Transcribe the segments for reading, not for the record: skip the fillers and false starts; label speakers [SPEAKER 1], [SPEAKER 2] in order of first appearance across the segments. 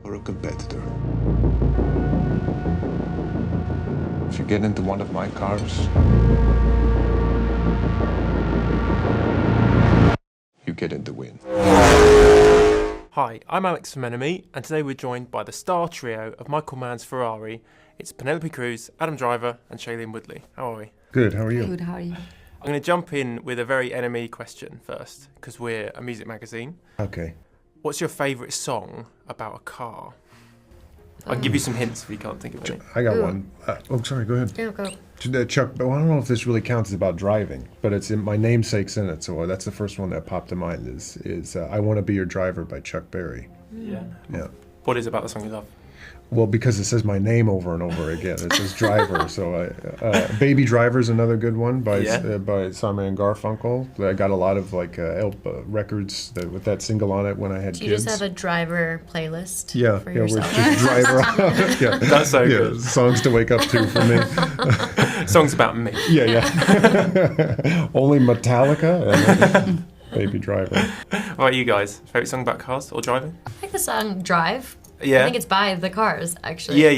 [SPEAKER 1] or a competitor. If you get into one of my cars, you get in the win.
[SPEAKER 2] Hi, I'm Alex from Enemy, and today we're joined by the star trio of Michael Mann's Ferrari. It's Penelope Cruz, Adam Driver, and Shailene Woodley. How are we?
[SPEAKER 3] Good, how are you?
[SPEAKER 4] Good, how are you?
[SPEAKER 2] I'm going to jump in with a very Enemy question first, because we're a music magazine.
[SPEAKER 3] Okay.
[SPEAKER 2] What's your favourite song about a car? I'll give you some hints if you can't think of any.
[SPEAKER 3] I got
[SPEAKER 4] Ooh.
[SPEAKER 3] one. Sorry, go ahead.
[SPEAKER 4] Yeah, go.
[SPEAKER 3] Chuck, well, I don't know if this really counts as about driving, but it's in my namesake's in it, so that's the first one that popped to mind is I Want to Be Your Driver by Chuck Berry.
[SPEAKER 2] Yeah.
[SPEAKER 3] Yeah.
[SPEAKER 2] What is it about the song you love?
[SPEAKER 3] Well, because it says my name over and over again. It says Driver, so Baby Driver's another good one by Simon and Garfunkel. I got a lot of records with that single on it when I had
[SPEAKER 4] Do you
[SPEAKER 3] kids.
[SPEAKER 4] just have a driver playlist for
[SPEAKER 3] We're
[SPEAKER 4] yourself?
[SPEAKER 3] just Driver. Yeah.
[SPEAKER 2] That's so good.
[SPEAKER 3] Songs to wake up to for me.
[SPEAKER 2] Songs about me.
[SPEAKER 3] Yeah. Only Metallica and Baby Driver.
[SPEAKER 2] What about you guys? Favourite song about cars or driving?
[SPEAKER 4] I like the song Drive.
[SPEAKER 2] Yeah.
[SPEAKER 4] I think it's by The Cars, actually.
[SPEAKER 2] Yeah.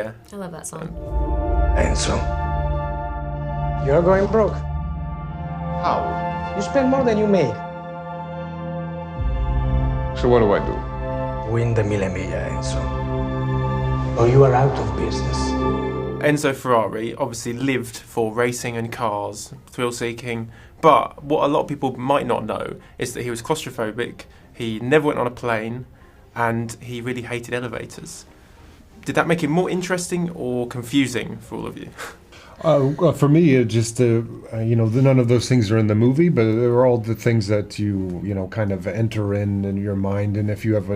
[SPEAKER 4] right? I love that song.
[SPEAKER 5] Enzo.
[SPEAKER 6] You're going broke.
[SPEAKER 5] How?
[SPEAKER 6] You spend more than you make.
[SPEAKER 1] So what do I do?
[SPEAKER 5] Win the Mille Miglia, Enzo. Or you are out of business.
[SPEAKER 2] Enzo Ferrari obviously lived for racing and cars, thrill-seeking, but what a lot of people might not know is that he was claustrophobic, he never went on a plane, and he really hated elevators. Did that make it more interesting or confusing for all of you?
[SPEAKER 3] For me, it just none of those things are in the movie, but they're all the things that you kind of enter in your mind, and if you have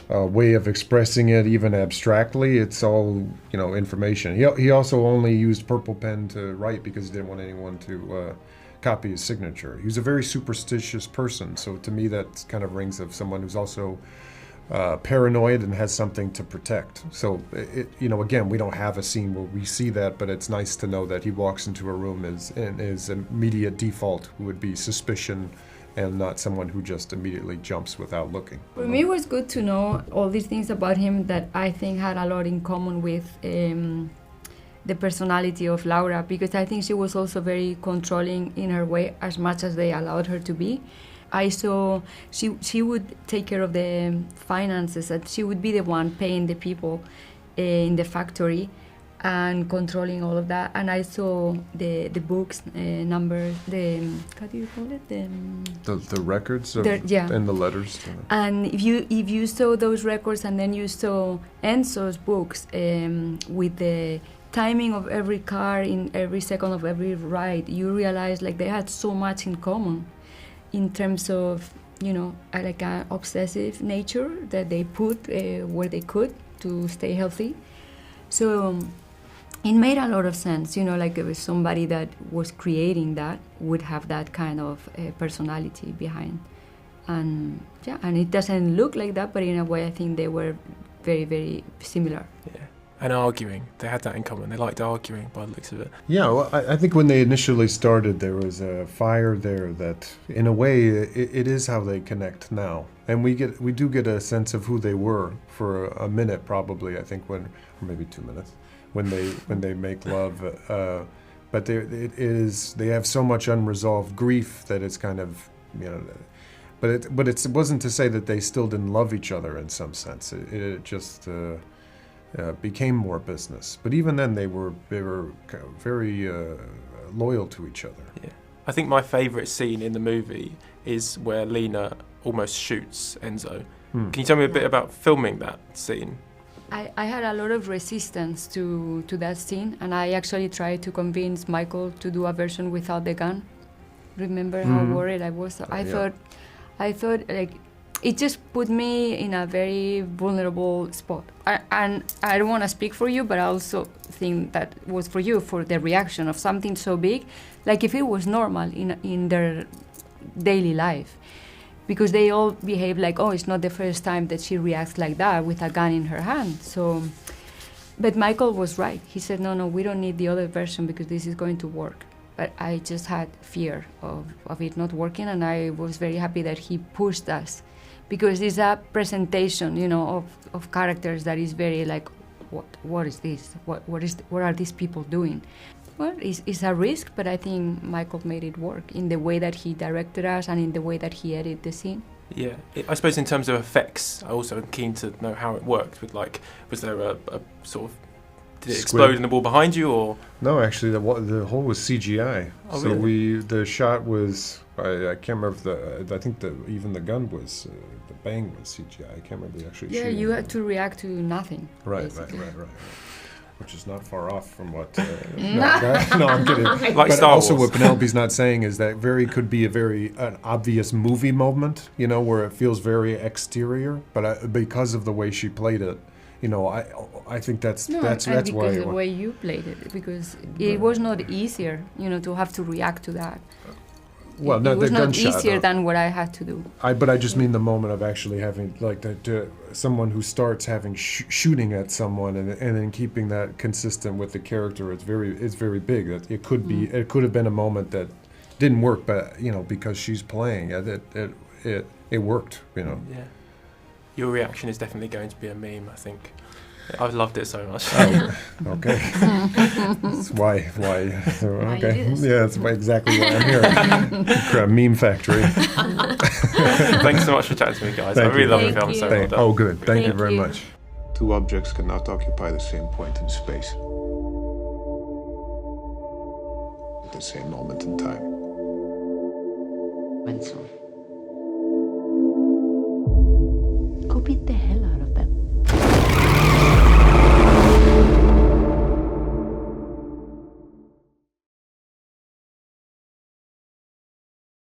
[SPEAKER 3] a way of expressing it, even abstractly, it's all information. He also only used purple pen to write because he didn't want anyone to copy his signature. He was a very superstitious person, so to me that kind of rings of someone who's also paranoid and has something to protect. So again, we don't have a scene where we see that, but it's nice to know that he walks into a room and his immediate default would be suspicion and not someone who just immediately jumps without looking.
[SPEAKER 7] For me, it was good to know all these things about him that I think had a lot in common with the personality of Laura, because I think she was also very controlling in her way, as much as they allowed her to be. I saw she would take care of the finances, and she would be the one paying the people in the factory and controlling all of that. And I saw the books, numbers, how do you call it?
[SPEAKER 3] The records and the letters.
[SPEAKER 7] And if you saw those records and then you saw Enzo's books with the timing of every car in every second of every ride, you realize they had so much in common in terms of an obsessive nature that they put where they could to stay healthy. So it made a lot of sense, it was somebody that was creating that would have that kind of personality behind. And it doesn't look like that, but in a way I think they were very, very similar.
[SPEAKER 2] Yeah. And arguing. They had that in common. They liked arguing by the looks of it.
[SPEAKER 3] Yeah, well, I think when they initially started, there was a fire there that, in a way, it is how they connect now. And we do get a sense of who they were for a minute, probably. I think or maybe 2 minutes, when they make love. But they have so much unresolved grief that it's kind of But it wasn't to say that they still didn't love each other in some sense. It just. Became more business, but even then they were very loyal to each other.
[SPEAKER 2] Yeah, I think my favourite scene in the movie is where Lena almost shoots Enzo. Can you tell me a bit about filming that scene?
[SPEAKER 7] I had a lot of resistance to that scene, and I actually tried to convince Michael to do a version without the gun. Remember how worried I was? I thought it just put me in a very vulnerable spot. And I don't want to speak for you, but I also think that was for you, for the reaction of something so big, like if it was normal in their daily life. Because they all behave like, oh, it's not the first time that she reacts like that with a gun in her hand. So, but Michael was right. He said, no, we don't need the other version because this is going to work. But I just had fear of it not working, and I was very happy that he pushed us because it's a presentation, you know, of characters that is very like, what is this? What are these people doing? Well, it's a risk, but I think Michael made it work in the way that he directed us and in the way that he edited the scene.
[SPEAKER 2] Yeah, I suppose in terms of effects, I also am keen to know how it worked. With like, was there a sort of, did it explode in the wall behind you, or?
[SPEAKER 3] No, actually, the whole was CGI.
[SPEAKER 2] Oh,
[SPEAKER 3] so
[SPEAKER 2] really?
[SPEAKER 3] the shot was, I can't remember if I think even the gun was, the bang was CGI. I can't remember actually.
[SPEAKER 7] Yeah,
[SPEAKER 3] shooting
[SPEAKER 7] you had to react to nothing.
[SPEAKER 3] Right. Which is not far off from what. No, I'm kidding.
[SPEAKER 2] Like
[SPEAKER 3] but
[SPEAKER 2] Star
[SPEAKER 3] also,
[SPEAKER 2] Wars.
[SPEAKER 3] what Penelope's not saying is that could be an obvious movie moment, you know, where it feels very exterior. But because of the way she played it, you know, I think that's why.
[SPEAKER 7] Because the way you played it, because it was not easier, you know, to have to react to that.
[SPEAKER 3] Well,
[SPEAKER 7] it was
[SPEAKER 3] the
[SPEAKER 7] not
[SPEAKER 3] gunshot,
[SPEAKER 7] easier than what I had to do.
[SPEAKER 3] But I just mean the moment of actually having like someone who starts having shooting at someone and then keeping that consistent with the character. It's very big. It could be. It could have been a moment that didn't work, but you know, because she's playing it worked. You know.
[SPEAKER 2] Yeah. Your reaction is definitely going to be a meme, I think. I've loved it so much.
[SPEAKER 3] Oh, okay. That's why. Okay. Yeah, that's exactly why I'm here. Meme factory.
[SPEAKER 2] Thanks so much for chatting to me, guys. I really love the film. So well done.
[SPEAKER 3] Oh, good. Thank you very much.
[SPEAKER 1] Two objects cannot occupy the same point in space at the same moment in time.
[SPEAKER 8] Benson. Go beat the hell